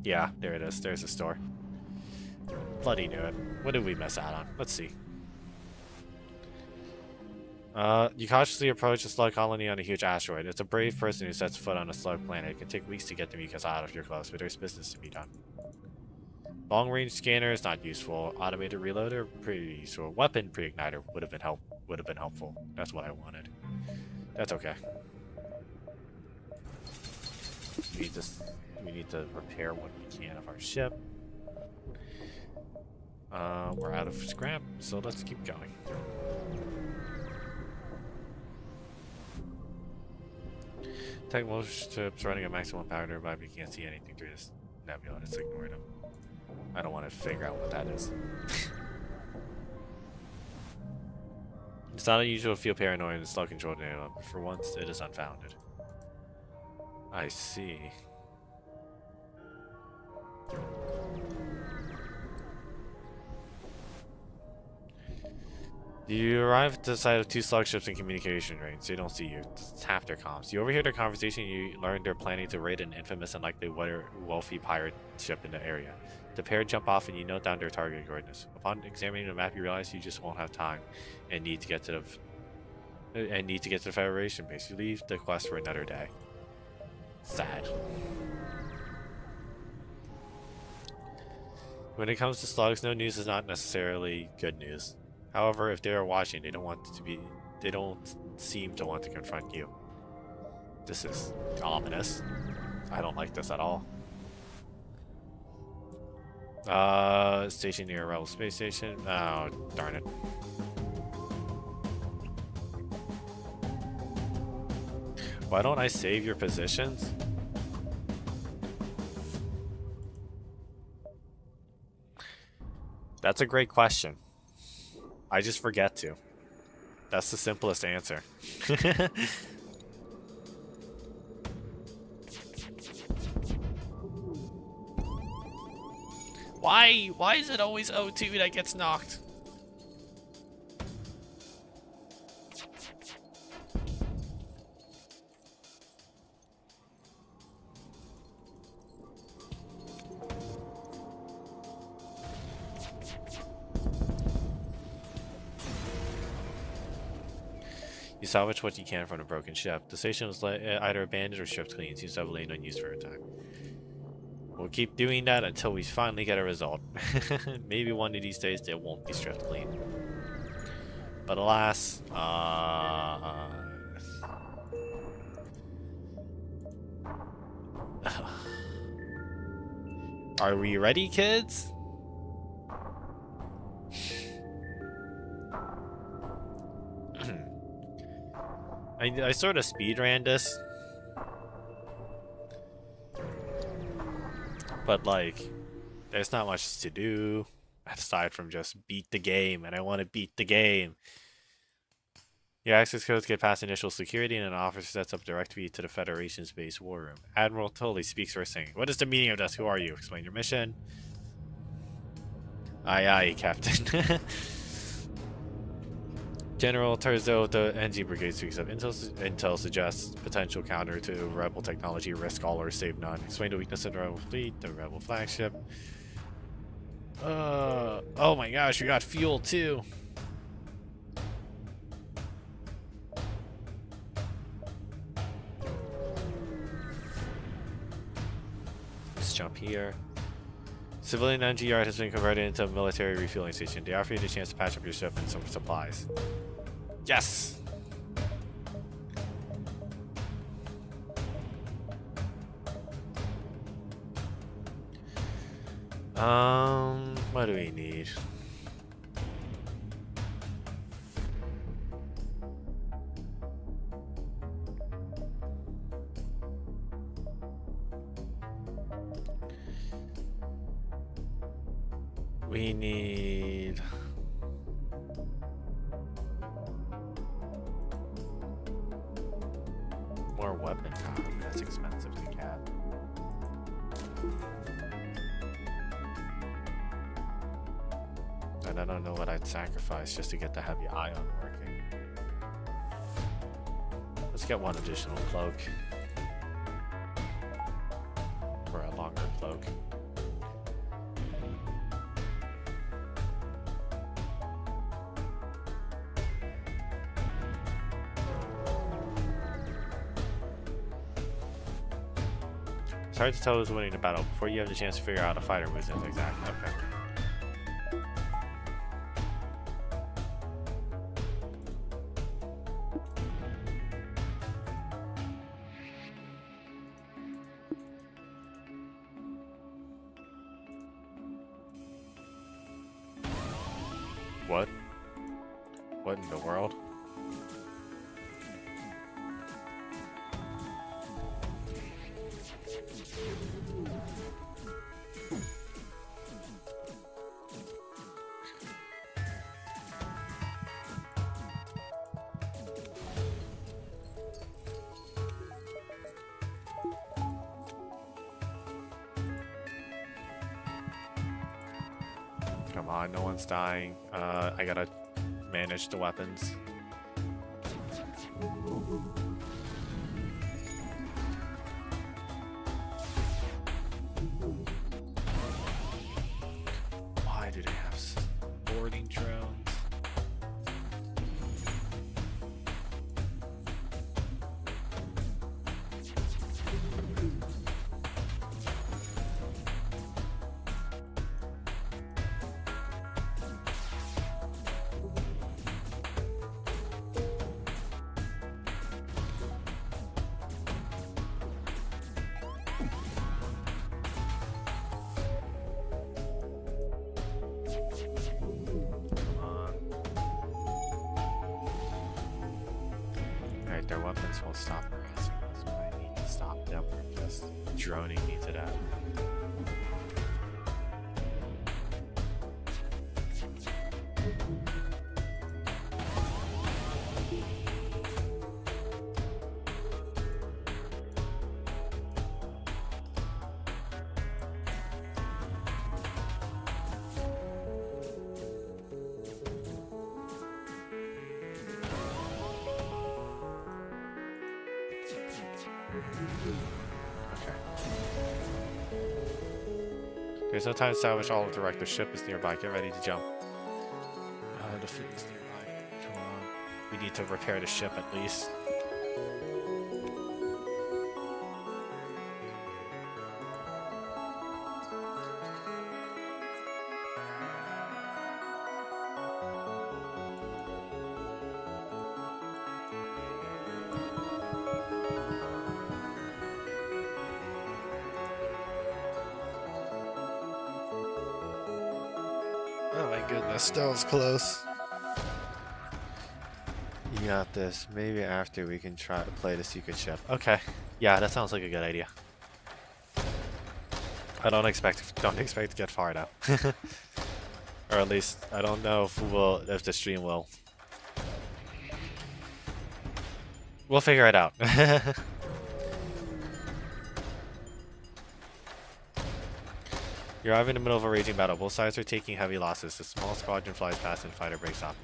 A: Yeah, there it is. There's a store. Bloody knew it. What did we miss out on? Let's see. You cautiously approach a slug colony on a huge asteroid. It's a brave person who sets foot on a slug planet. It can take weeks to get the mucus out if you're close, but there's business to be done. Long-range scanner is not useful. Automated reloader, pretty useful. Weapon pre-igniter would have been helpful. That's what I wanted. That's okay. We need to repair what we can of our ship. We're out of scrap, so let's keep going. Tech most ships running at maximum power nearby, but you can't see anything through this nebula. Let's ignore them. I don't want to figure out what that is. It's not unusual to feel paranoid in a slug-controlled nebula, but for once, it is unfounded. I see. You arrive at the site of two slug ships in communication range. They don't see you. Tap their comms. You overhear their conversation. You learn they're planning to raid an infamous and likely wealthy pirate ship in the area. The pair jump off and you note down their target coordinates. Upon examining the map, you realize you just won't have time and need to get to the Federation base. You leave the quest for another day. Sad. When it comes to slugs, no news is not necessarily good news. However, if they are watching, they don't seem to want to confront you. This is ominous. I don't like this at all. Station near a rebel space station. Oh, darn it. Why don't I save your positions? That's a great question. I just forget to. That's the simplest answer. Why? Why is it always O2 that gets knocked? You salvage what you can from a broken ship. The station was either abandoned or stripped clean. Seems to have lain unused for a time. We'll keep doing that until we finally get a result. Maybe one of these days they won't be stripped clean. But alas, are we ready, kids? I sort of speed ran this. But like, there's not much to do aside from just beat the game, and I want to beat the game. Your access codes get past initial security, and an officer sets up direct feed to the Federation's base war room. Admiral Tully speaks first thing. What is the meaning of this? Who are you? Explain your mission. Aye, aye, Captain. General Terzo, the NG Brigade speaks up. Intel suggests potential counter to Rebel technology. Risk all or save none. Explain the weakness of the Rebel fleet, the Rebel flagship. Oh my gosh, we got fuel too. Let's jump here. Civilian NG yard has been converted into a military refueling station. They offer you the chance to patch up your ship and some supplies. Yes! What do we need? We need... more weapon power. That's expensive to get. And I don't know what I'd sacrifice just to get the heavy ion working. Let's get one additional cloak. Or a longer cloak. It's hard to tell who's winning the battle before you have the chance to figure out a fighter moves in exactly. Okay. What? What in the world? Come on, no one's dying. I gotta manage the weapons. Why do they have boarding drones? droning me to death. There's no time to salvage all of the wreck. The ship is nearby. Get ready to jump. The fleet is nearby. Come on. We need to repair the ship at least. Oh my goodness, still is close. You got this. Maybe after we can try to play the secret ship. Okay. Yeah, that sounds like a good idea. I don't expect to get far now. Or at least I don't know if the stream will. We'll figure it out. You're in the middle of a raging battle. Both sides are taking heavy losses. The small squadron flies past and fighter breaks off.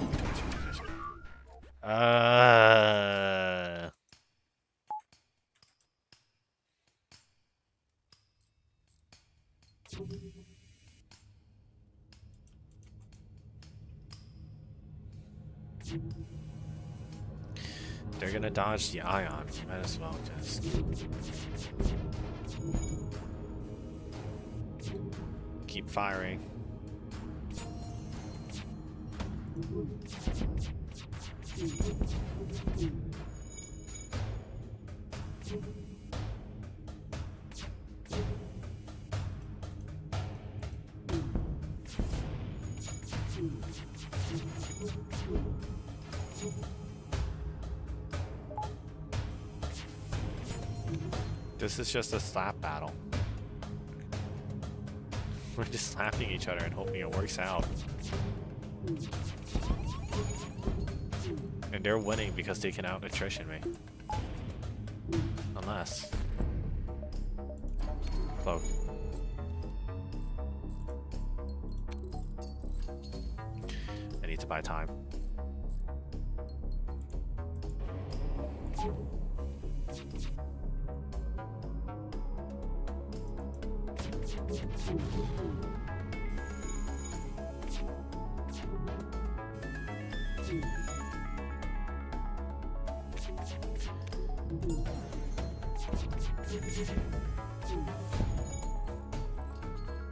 A: They're gonna dodge the ion. Might as well just. Keep firing. This is just a slap battle. We're just slapping each other and hoping it works out. And they're winning because they can out-nutrition me. Unless... Cloak. I need to buy time.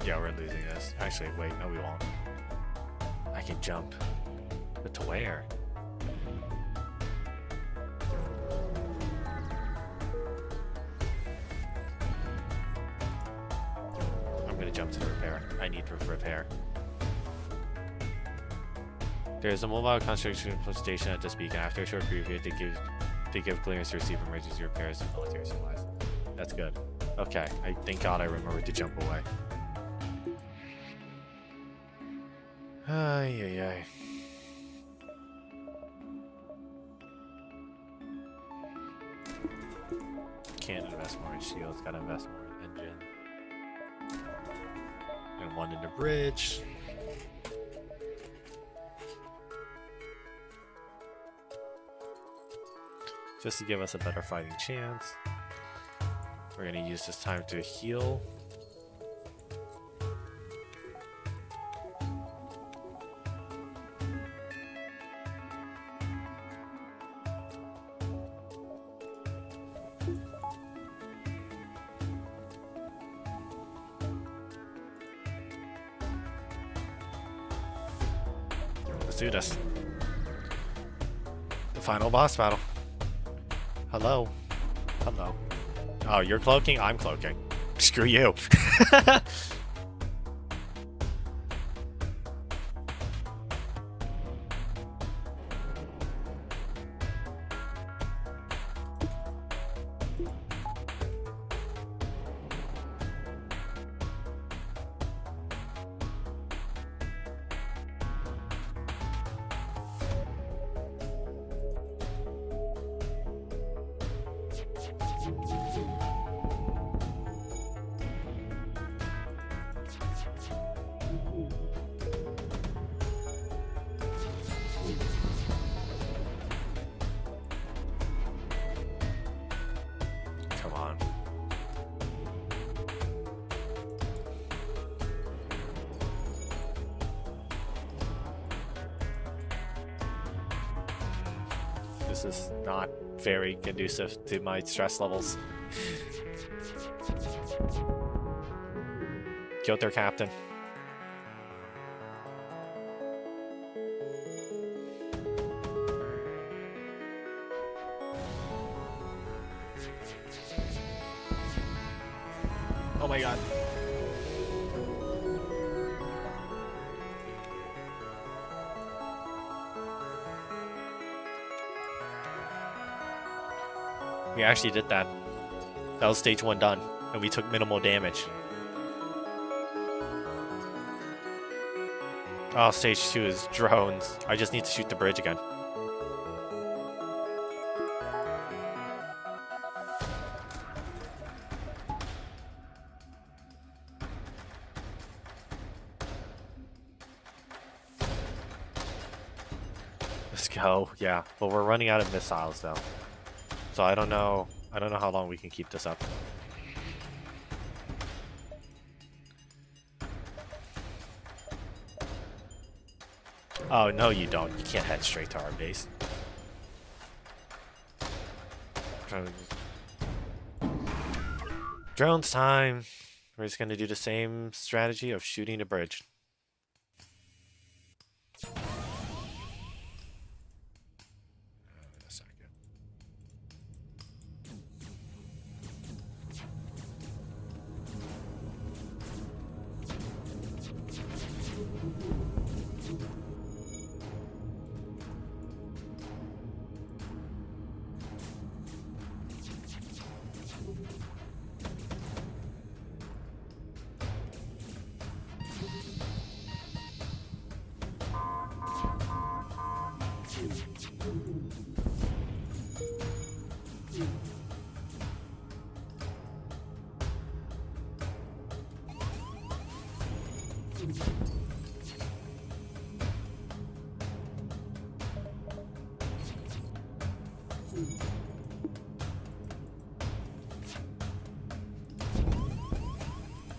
A: Yeah, we're losing this. Actually, wait, no we won't. I can jump. But to where? I'm gonna jump to the repair. I need to repair. There's a mobile construction station at this beacon. After a short preview, they give clearance to receive emergency repairs and military supplies. That's good. Okay, thank God I remembered to jump away. Ay, ay, ay. Can't invest more in shields, gotta invest more in engine. And one in the bridge. Just to give us a better fighting chance. We're gonna use this time to heal. Let's do this. The final boss battle. Hello. Hello. Oh, you're cloaking? I'm cloaking. Screw you. This is not very conducive to my stress levels. Killed their captain. Oh my god. We actually did that. That was stage 1 done, and we took minimal damage. Oh, stage 2 is drones. I just need to shoot the bridge again. Let's go. Yeah, but we're running out of missiles though. So I don't know how long we can keep this up. Oh, no you don't. You can't head straight to our base. Drones time. We're just gonna do the same strategy of shooting the bridge.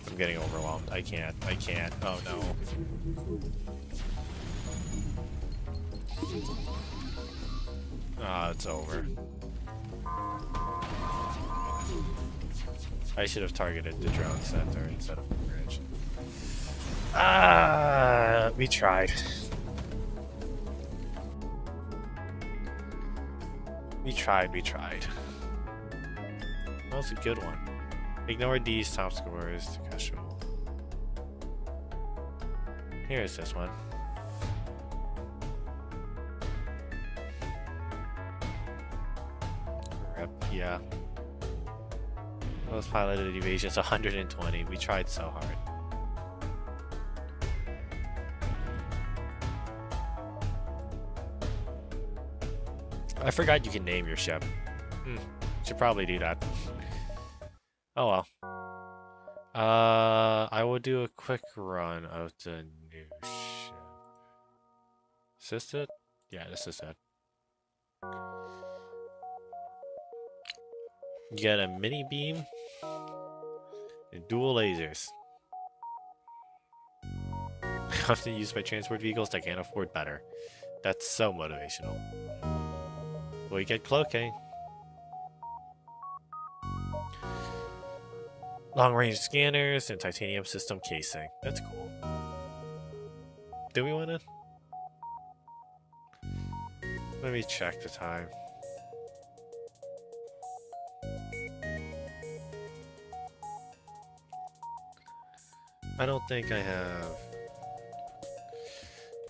A: I'm getting overwhelmed. I can't. Oh no. Ah, it's over. I should have targeted the drone center instead of the bridge. Ah, we tried. We tried. That was a good one. Ignore these top scores to casual. Here's this one. Rep, yeah. Most piloted evasions 120. We tried so hard. I forgot you can name your ship. Should probably do that. Oh well. I will do a quick run of the new ship. Is this it? Yeah, this is it. You get a mini beam and dual lasers. Often used by transport vehicles that can't afford better. That's so motivational. We get cloaking. Long-range scanners and titanium system casing. That's cool. Do we want to? Let me check the time. I don't think I have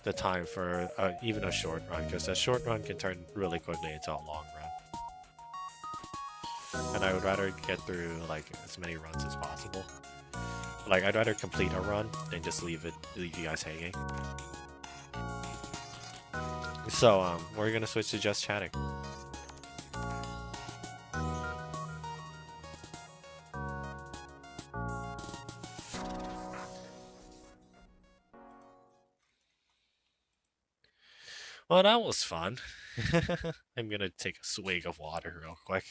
A: the time for even a short run, because a short run can turn really quickly into a long run. And I would rather get through like as many runs as possible. Like I'd rather complete a run than just leave you guys hanging. So we're gonna switch to just chatting. Well, that was fun. I'm gonna take a swig of water real quick.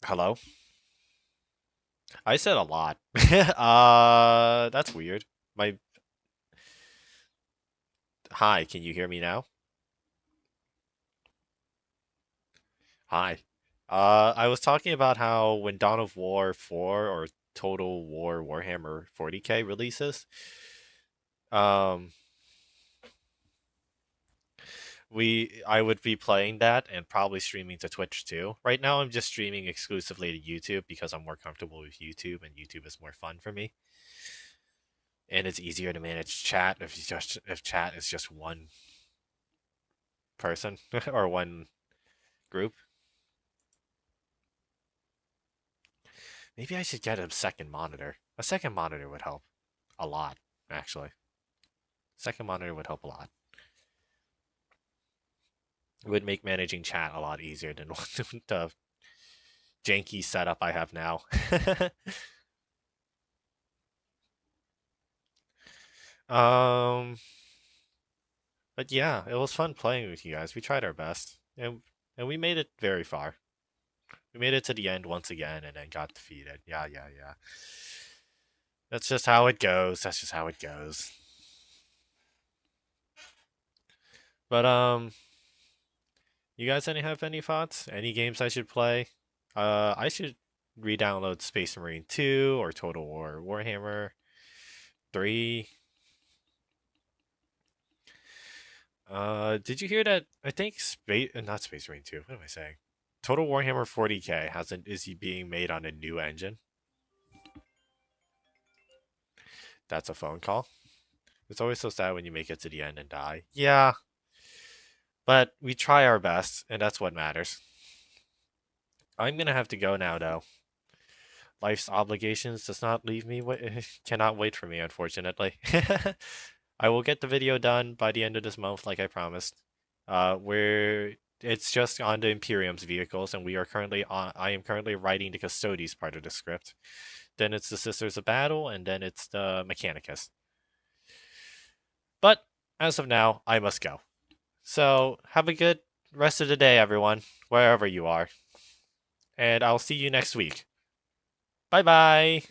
A: Hello? I said a lot. That's weird. My Hi, can you hear me now? Hi. I was talking about how when Dawn of War 4 or Total War Warhammer 40K releases, um, I would be playing that and probably streaming to Twitch too. Right now, I'm just streaming exclusively to YouTube because I'm more comfortable with YouTube and YouTube is more fun for me. And it's easier to manage chat if chat is just one person or one group. Maybe I should get a second monitor. A second monitor would help a lot, actually. Second monitor would help a lot. It would make managing chat a lot easier than the janky setup I have now. um, but yeah, it was fun playing with you guys. We tried our best, and we made it very far. We made it to the end once again, and then got defeated. Yeah, yeah, yeah. That's just how it goes. That's just how it goes. But you guys have any thoughts? Any games I should play? I should re-download Space Marine 2 or Total War Warhammer 3. Did you hear that? I think not Space Marine 2. What am I saying? Total Warhammer 40K is he being made on a new engine? That's a phone call. It's always so sad when you make it to the end and die. Yeah, but we try our best, and that's what matters. I'm gonna have to go now, though. Life's obligations does not leave me. Cannot wait for me, unfortunately. I will get the video done by the end of this month, like I promised. Where it's just on the Imperium's vehicles, and we are currently on. I am currently writing the Custodes part of the script. Then it's the Sisters of Battle, and then it's the Mechanicus. But as of now, I must go. So have a good rest of the day, everyone, wherever you are, and I'll see you next week. Bye bye.